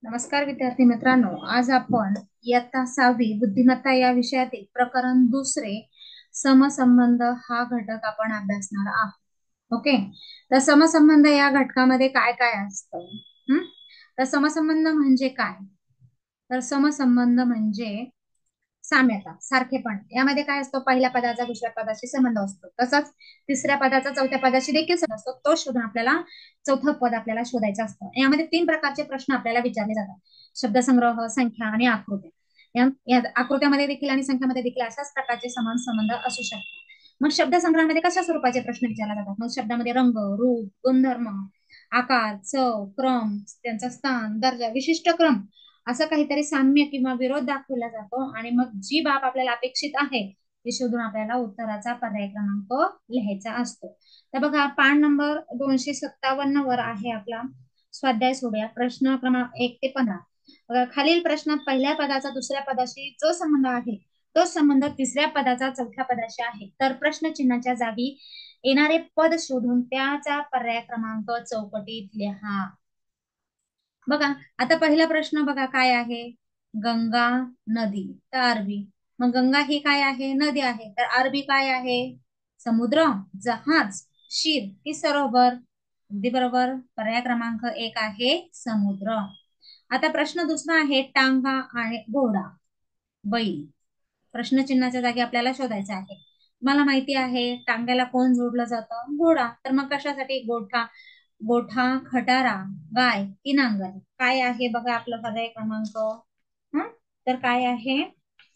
नमस्कार विद्यार्थी मित्रांनो, आज आपण इयत्ता 6वी बुद्धिमत्ता या विषयातील प्रकरण दुसरे समसंबंध हा घटक आपण अभ्यासणार आहोत. ओके, तर समसंबंध या घटकामध्ये काय काय असतं? तर समसंबंध म्हणजे काय? तर समसंबंध म्हणजे साम्यता, सारखेपण. यामध्ये काय असतो? पहिल्या पदाचा दुसऱ्या पदाशी संबंध असतो, तसंच तिसऱ्या पदाचा चौथ्या पदाशी देखील संबंध असतो. तो शोधून आपल्याला चौथं पद आपल्याला शोधायचं असतं. यामध्ये 3 प्रकारचे प्रश्न आपल्याला विचारले जातात: शब्दसंग्रह, संख्या आणि आकृत्या. या आकृत्यामध्ये देखील आणि संख्यामध्ये देखील अशाच प्रकारचे समान संबंध असू शकतात. मग शब्दसंग्रहामध्ये कशा स्वरूपाचे प्रश्न विचारले जातात? मग शब्दामध्ये रंग, रूप, गुणधर्म, आकार, चव, क्रम, त्यांचा स्थान, दर्जा, विशिष्ट क्रम असं काहीतरी साम्य किंवा विरोध दाखवला जातो आणि मग जी बाब आपल्याला अपेक्षित आहे ती शोधून आपल्याला उत्तराचा पर्याय क्रमांक लिहायचा असतो. तर बघा, पान नंबर 257 वर आहे आपला स्वाध्याय सोडूया. प्रश्न क्रमांक 1 ते 15. बघा, खालील प्रश्नात पहिल्या पदाचा दुसऱ्या पदाशी जो संबंध आहे तो संबंध तिसऱ्या पदाचा चौथ्या पदाशी आहे, तर प्रश्नचिन्हाच्या जागी येणारे पद शोधून त्याचा पर्याय क्रमांक चौकटीत लिहा. बघा, आता पहिला प्रश्न बघा काय आहे? गंगा नदी, तर अरबी. मग गंगा ही काय आहे? नदी आहे. तर अरबी काय आहे? समुद्र, जहाज, शीर की सरोवर? अगदी बरोबर, पर्याय क्रमांक 1 आहे समुद्र. आता प्रश्न दुसरा आहे टांगा आणि घोडा, बैल. प्रश्नचिन्हाच्या जागी आपल्याला शोधायचं आहे. मला माहिती आहे टांग्याला कोण जोडलं जातं? घोडा. तर मग कशासाठी? गोठा, गोठा, खटारा, गाय की नांगर? काय आहे बघा आपलं पर्याय क्रमांक? तर काय आहे?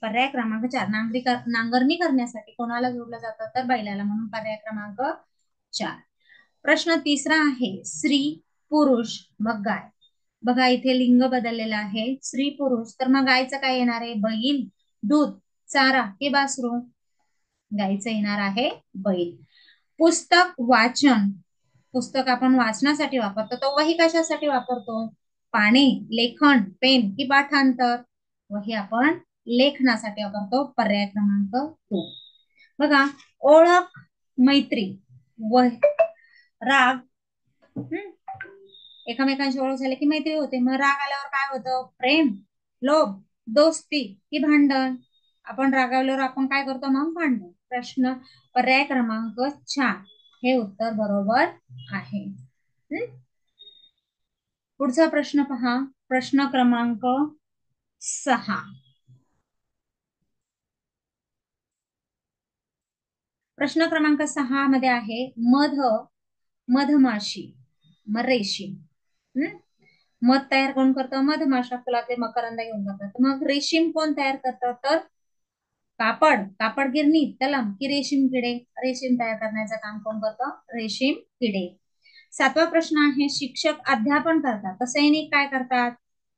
पर्याय क्रमांक 4. नांगरणी करण्यासाठी कोणाला जोडलं जातं? तर बैलाला, म्हणून पर्याय क्रमांक 4. प्रश्न तिसरा आहे स्त्री, पुरुष, मग गाय. बघा, इथे लिंग बदललेलं आहे, स्त्री पुरुष. तर मग गायचं काय येणार आहे? बैल, दूध, चारा की वासरू? गायचं येणार आहे बैल. पुस्तक, वाचन. पुस्तक आपण वाचनासाठी वापरतो, तो वही कशासाठी वापरतो? पाने, लेखन, पेन की पाठांतर? वही आपण लेखनासाठी वापरतो, पर्याय क्रमांक 2. बघा, ओळख, मैत्री, व राग. एकमेकांची ओळख झाली की मैत्री होते. मग राग आल्यावर काय होतं? प्रेम, लोभ, दोस्ती की भांडण? आपण रागावल्यावर आपण काय करतो? मग भांडण. प्रश्न पर्याय क्रमांक 4 हे उत्तर बरोबर आहे. पुढचा प्रश्न पहा, प्रश्न क्रमांक 6. प्रश्न क्रमांक 6 मध्ये आहे मधमाशी, मग रेशीम. मध तयार कोण करतं? मधमाशा फुलातले मकरंद घेऊन जातात. मग रेशीम कोण तयार करतं? तर कापड गिरणी, तलम की रेशीम किडे? रेशीम तयार करण्याचं काम कोण करतं? रेशीम किडे. 7वा प्रश्न आहे शिक्षक अध्यापन करतात तर सैनिक काय करतात?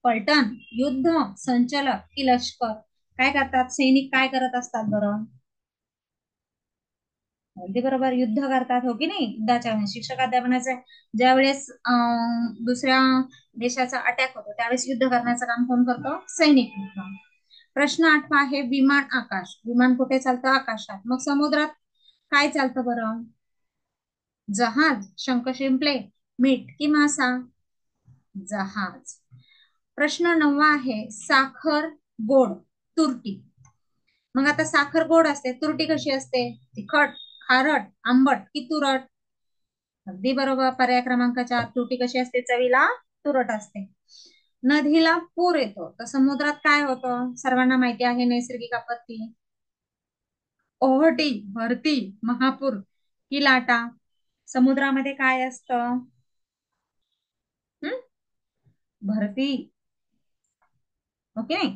पलटण, युद्ध, संचलक की लष्कर? काय करतात सैनिक? काय करत असतात बरं? अगदी बरोबर, युद्ध करतात, हो की नाही? युद्धाच्या वेळेस शिक्षक अध्यापनाचं ज्या वेळेस दुसऱ्या देशाचा अटॅक होतो त्यावेळेस युद्ध करण्याचं काम कोण करतो? सैनिक करतो. प्रश्न 8 आहे विमान, आकाश. विमान कुठे चालतं? आकाशात. मग समुद्रात काय चालतं बरं? जहाज, शंख शिंपले, मीठ की मासा? जहाज. प्रश्न 9 आहे साखर, गोड, तुरटी. मग आता साखर गोड असते, तुरटी कशी असते? तिखट, खारट, आंबट की तुरट? अगदी बरोबर, पर्याय क्रमांक 4. तुरटी कशी असते? चवीला तुरट असते. नदीला पूर येतो तर समुद्रात काय होतं? सर्वांना माहिती आहे, नैसर्गिक आपत्ती. ओहोटी, भरती, महापूर की लाटा? समुद्रामध्ये काय असतं? भरती. ओके.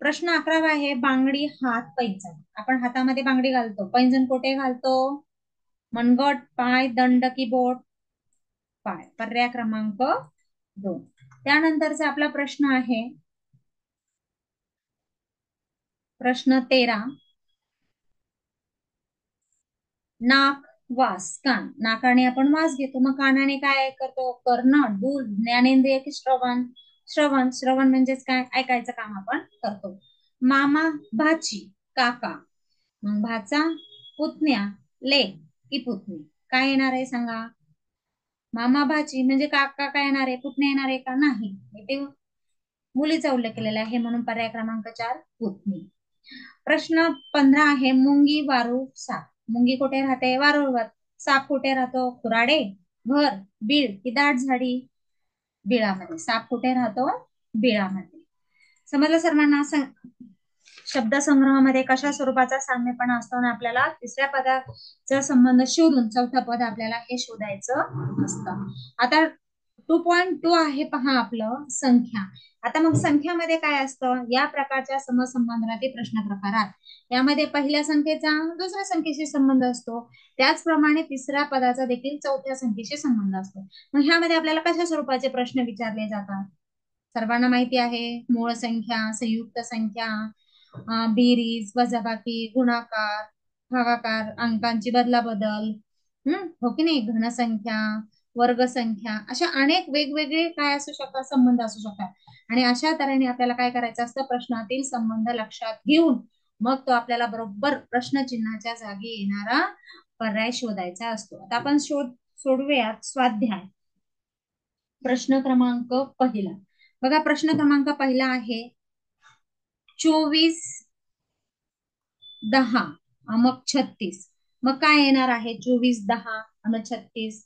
प्रश्न 11 आहे बांगडी, हात, पैंजण. आपण हातामध्ये बांगडी घालतो, पैंजण कुठे घालतो? मनगट, पाय, दंड की बोट? पाय, पर्याय क्रमांक 2. त्यानंतरचा आपला प्रश्न आहे प्रश्न 13. नाक, वास, कान. नाकाने आपण वास घेतो, मग कानाने काय करतो? कर्ण, डूल, ज्ञानेंद्रिय की श्रवण? श्रवण. श्रवण म्हणजेच काय? ऐकायचं काम आपण करतो. मामा, भाची, काका. मग भाचा, पुतण्या, लेक की पुतणी? काय येणार आहे सांगा? मामा भाची म्हणजे काका काय येणार आहे? पुतण्या येणार आहे का? नाही. मुलीचा उल्लेख केलेला आहे म्हणून पर्याय क्रमांक 4 पुतणी. प्रश्न 15 आहे मुंगी वारू साप. मुंगी कुठे राहते? वारूळवर. साप कुठे राहतो? खुराडे, घर, बीळ की दाट झाडी? बिळामध्ये. साप कुठे राहतो? बिळामध्ये. समजलं सर्वांना? शब्दसंग्रहामध्ये कशा स्वरूपाचा साम्यपणा असतो आणि आपल्याला तिसऱ्या पदाचा संबंध शोधून चौथं पद आपल्याला हे शोधायचं असतं. आता 2.2 आहे पहा आपलं संख्या. आता मग संख्यामध्ये काय असतं? या प्रकारच्या समसंबंधातील प्रश्न प्रकारात यामध्ये पहिल्या संख्येचा दुसऱ्या संख्येशी संबंध असतो, त्याचप्रमाणे तिसऱ्या पदाचा देखील चौथ्या संख्येशी संबंध असतो. मग ह्यामध्ये आपल्याला कशा स्वरूपाचे प्रश्न विचारले जातात? सर्वांना माहिती आहे, मूळ संख्या, संयुक्त संख्या, बेरीज, वजाबाकी, गुणाकार, भागाकार, अंकांची बदलाबदल, हो की नाही, घनसंख्या, वर्गसंख्या, अशा अनेक वेगवेगळे काय असू शकतात? संबंध असू शकतात. आणि अशा तऱ्हेने आपल्याला काय करायचं असतं? प्रश्नातील संबंध लक्षात घेऊन मग तो आपल्याला बरोबर प्रश्नचिन्हाच्या जागी येणारा पर्याय शोधायचा असतो. आता आपण सोडूयात स्वाध्याय. प्रश्न क्रमांक पहिला बघा. प्रश्न क्रमांक पहिला आहे 24 10 मग 36. मग काय येणार आहे? 24 10 आणि 36.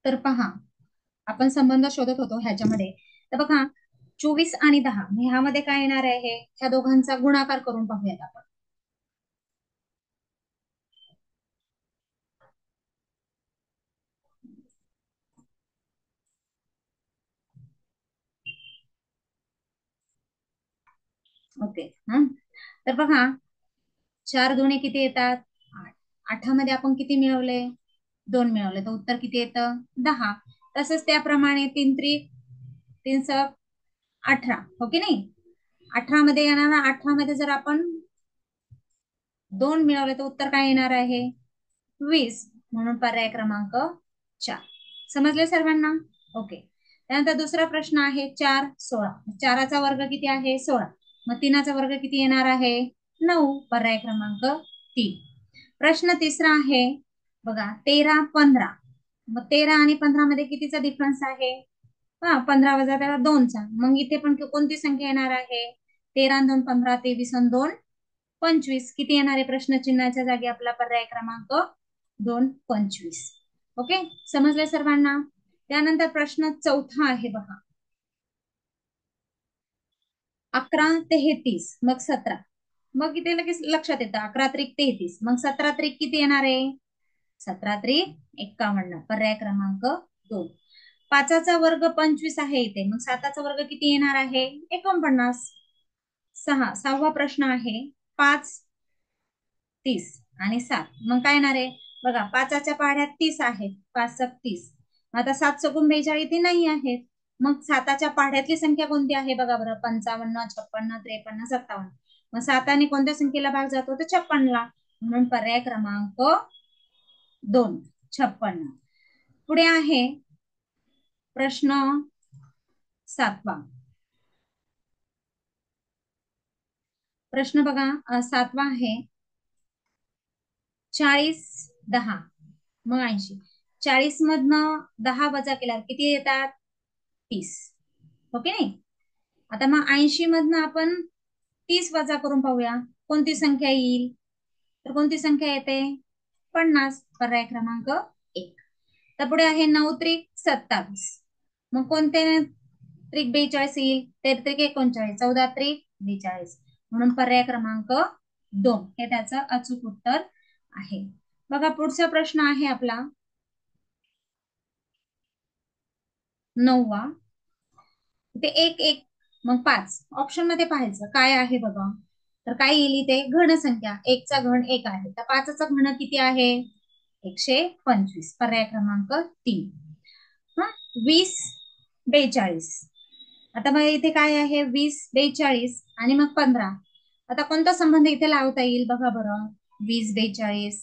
तर पहा, आपण संबंध शोधत होतो ह्याच्यामध्ये. तर बघा 24 आणि 10 ह्यामध्ये काय येणार आहे? ह्या दोघांचा गुणाकार करून पाहूयात आपण. ओके. तर बघा 4 दुणे किती येतात? 8. 8 मध्ये आपण किती मिळवले? 2 मिळवले. तर उत्तर किती येतं? 10. तसंच त्याप्रमाणे 3 त्रिक 3 स 18, हो की नाही? 18 मध्ये येणार, 18 मध्ये जर आपण 2 मिळवले तर उत्तर काय येणार आहे? 20. म्हणून पर्याय क्रमांक 4. समजले सर्वांना? ओके. त्यानंतर दुसरा प्रश्न आहे 4 16. 4चा वर्ग किती आहे? 16. मग 3चा वर्ग किती येणार आहे? 9. पर्याय क्रमांक 3. प्रश्न तिसरा आहे बघा 13 15. मग 13 आणि 15 मध्ये कितीचा डिफरन्स आहे? 15 वजा त्याला 2चा. मग इथे पण कोणती संख्या येणार आहे? 13 2 15, 23 2 25. किती येणार आहे? प्रश्नचिन्हाच्या जागी आपला पर्याय क्रमांक 2 25. ओके. समजले सर्वांना? त्यानंतर प्रश्न चौथा आहे बघा 11 33 मग 17. मग इथे लगेच लक्षात येतं 11 त्रिक 33. मग 17 त्रिक किती येणार आहे? 17 त्रिक 51. पर्याय क्रमांक 2. 5चा वर्ग 25 आहे इथे. मग 7चा वर्ग किती येणार आहे? 49. 6वा प्रश्न आहे 5 30 आणि 7. मग काय येणार आहे? बघा 5च्या पाढ्यात 30 आहेत. 5 30. आता 7 चौकून 42 इथे नाही आहेत. मग 7च्या पाढ्यातली संख्या कोणती आहे? बघा बरं. 55 56 53 57. मग 7ने कोणत्या संख्येला भाग जातो? तर 56ला. म्हणून पर्याय क्रमांक 2 56. पुढे आहे प्रश्न 7वा. प्रश्न बघा 7वा आहे 40 10 मग 80. 40 मधनं 10 वजा केल्यावर किती येतात? 30. हो की नाही? आता मग 80 मधनं आपण 30 वजा करून पाहूया. कोणती संख्या येईल? तर कोणती संख्या येते? 50. पर्याय क्रमांक 1. तर पुढे आहे 9 त्रिक 27. मग कोणते त्रिक 42 येईल? 13 त्रिक 39, 14 त्रिक 42. म्हणून पर्याय क्रमांक 2 हे त्याचं अचूक उत्तर आहे. बघा पुढचा प्रश्न आहे आपला 9वा. ते 1 1 मग 5. ऑप्शन मध्ये पाहायचं काय आहे बघा. तर काय येईल ते? घन संख्या. 1चा घन 1 आहे. तर 5चा घन किती आहे? 125. पर्याय क्रमांक 3. 20 42. आता मग इथे काय आहे? 20 42 आणि मग 15. आता कोणता संबंध इथे लावता येईल बघा बरं. 20 42,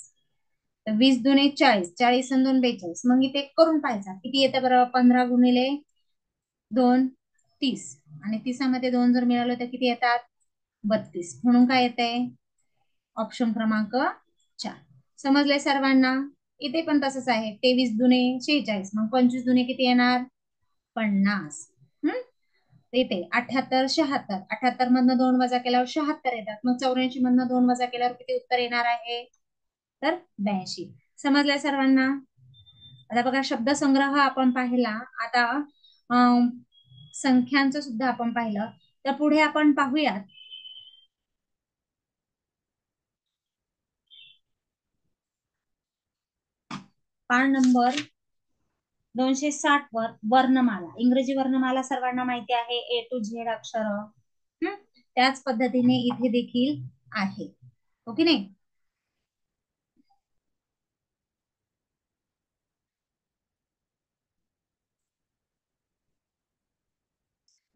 20 दूने 40, 40 आणि 2 42. मग इथे करून पाहायचा किती येतं बरं. 15 गुणिले 2 30, आणि 30मध्ये 2 जर मिळालं तर किती येतात 32. म्हणून काय येतंय ऑप्शन क्रमांक 4. समजलंय सर्वांना. इथे पण तसंच आहे. 23 दूने 46, मग 25 दूने किती येणार 50. हम्म. येते 78 76. 78 मधनं 2 वजा केल्यावर 76 येतात. मग 84 मधनं 2 वजा केल्यावर किती उत्तर येणार आहे तर 82. समजलंय सर्वांना. आता बघा शब्दसंग्रह आपण पाहिला. आता अं, संख्यांचं सुद्धा आपण पाहिलं. तर पुढे आपण पाहूयात पान नंबर 260 वर वर्णमाला. इंग्रजी वर्णमाला सर्वांना माहिती आहे, A to Z अक्षर. त्याच पद्धतीने इथे देखील आहे, हो की नाही.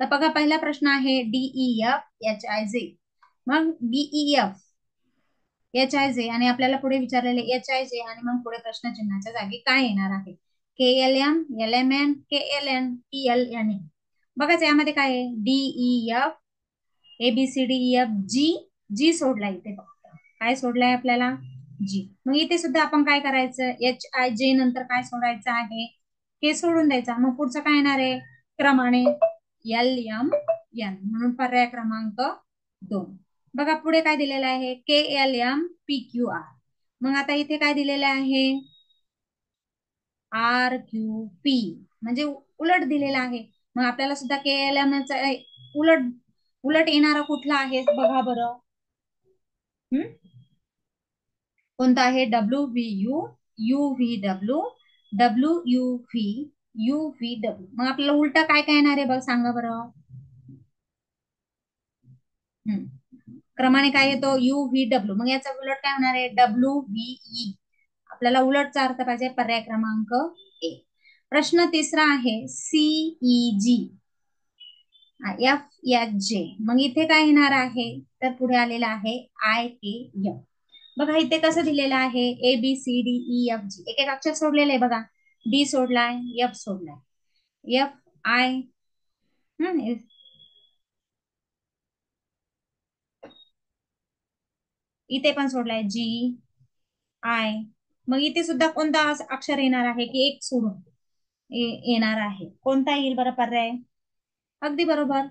तर बघा पहिला प्रश्न आहे DEF HIJ. मग DEF HIJ आणि आपल्याला पुढे विचारलेले HIJ आणि मग पुढे प्रश्नचिन्हाच्या जागी काय येणार आहे. KLM LMN KLN TLN. बघा यामध्ये काय आहे DEF ABCDEFG. जी सोडलाय इथे फक्त. काय सोडलाय आपल्याला जी. मग इथे सुद्धा आपण काय करायचं HIJ नंतर काय सोडायचं आहे के सोडून द्यायचा. मग पुढचं काय येणार आहे क्रमाने LMN. म्हणून पर्याय क्रमांक 2. बघा पुढे काय दिलेलं आहे KLMPQR. मग आता इथे काय दिलेलं आहे RQP, म्हणजे उलट दिलेला आहे. मग आपल्याला सुद्धा KLM उलट उलट येणारा कुठला आहे बघा बरं. कोणता आहे WVU UVW WUV UVW. मग आपल्याला उलटा काय काय येणार आहे बघ सांगा बरं. क्रमाने काय येतो UVW. मग याचा उलट काय होणार आहे WVE. आपल्याला उलटचा अर्थ पाहिजे पर्याय क्रमांक 1. प्रश्न तिसरा आहे CEG FHJ. मग इथे काय येणार आहे तर पुढे आलेला आहे IKF. बघा इथे कसं दिलेलं आहे ABCDEFG. एक एक अक्षर सोडलेलं आहे बघा. D सोडलाय F सोडलाय FI. इथे पण सोडलाय GI. मग इथे सुद्धा कोणता अक्षर येणार आहे की एक सोडून येणार आहे. कोणता येईल बरं पर्याय. अगदी बरोबर.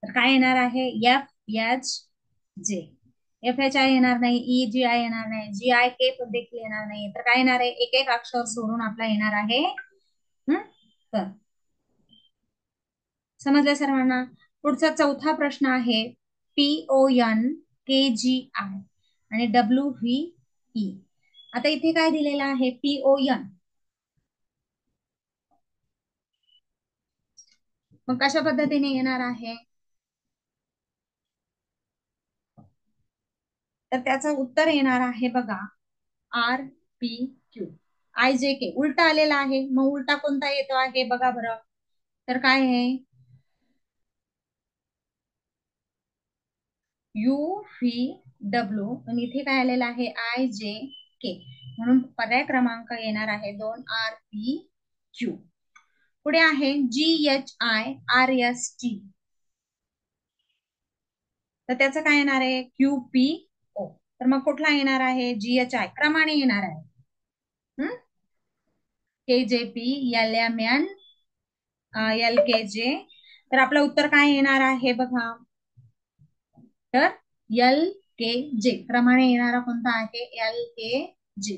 तर काय येणार आहे FHJ. FHI येणार नाही EGI येणार नाही GIK देखील येणार नाही. तर काय येणार आहे एक एक अक्षर सोडून आपला येणार आहे. तर समजलं सर्वांना. पुढचा चौथा प्रश्न आहे PON KGI आणि WVE. आता इथे काय दिलेलं आहे PON. मग कशा पद्धतीने येणार आहे तर त्याचं उत्तर येणार आहे बघा RPQ IJK. उलटा आलेला आहे. मग उलटा कोणता येतो आहे बघा बरं. तर काय आहे UVW आणि इथे काय आलेलं आहे IJK. म्हणून पर्याय क्रमांक येणार आहे 2 RPQ. पुढे आहे GHIRST. तर त्याचं काय येणार आहे QPO. तर मग कुठला येणार आहे GHI क्रमाने येणार आहे. KJP LMN LKJ. तर आपलं उत्तर काय येणार आहे बघा. तर LKJ क्रमाने येणारा कोणता आहे LKJ.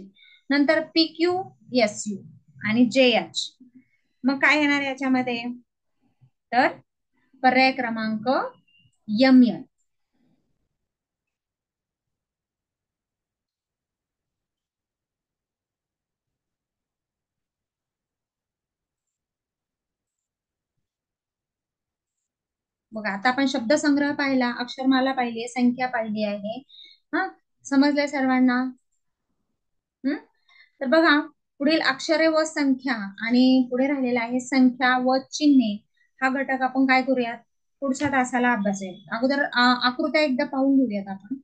नंतर PQSU आणि JH. मग काय येणार याच्यामध्ये तर पर्याय क्रमांक MN. बघा आता आपण शब्दसंग्रह पाहिला, अक्षरमाला पाहिली, संख्या पाहिली आहे. हा समजलंय सर्वांना. तर बघा पुढील अक्षरे व संख्या आणि पुढे राहिलेला आहे संख्या व चिन्हे हा घटक आपण काय करूयात पुढच्या तासाला अभ्यासेल. अगोदर आकृत्या एकदा पाहून घेऊयात आपण.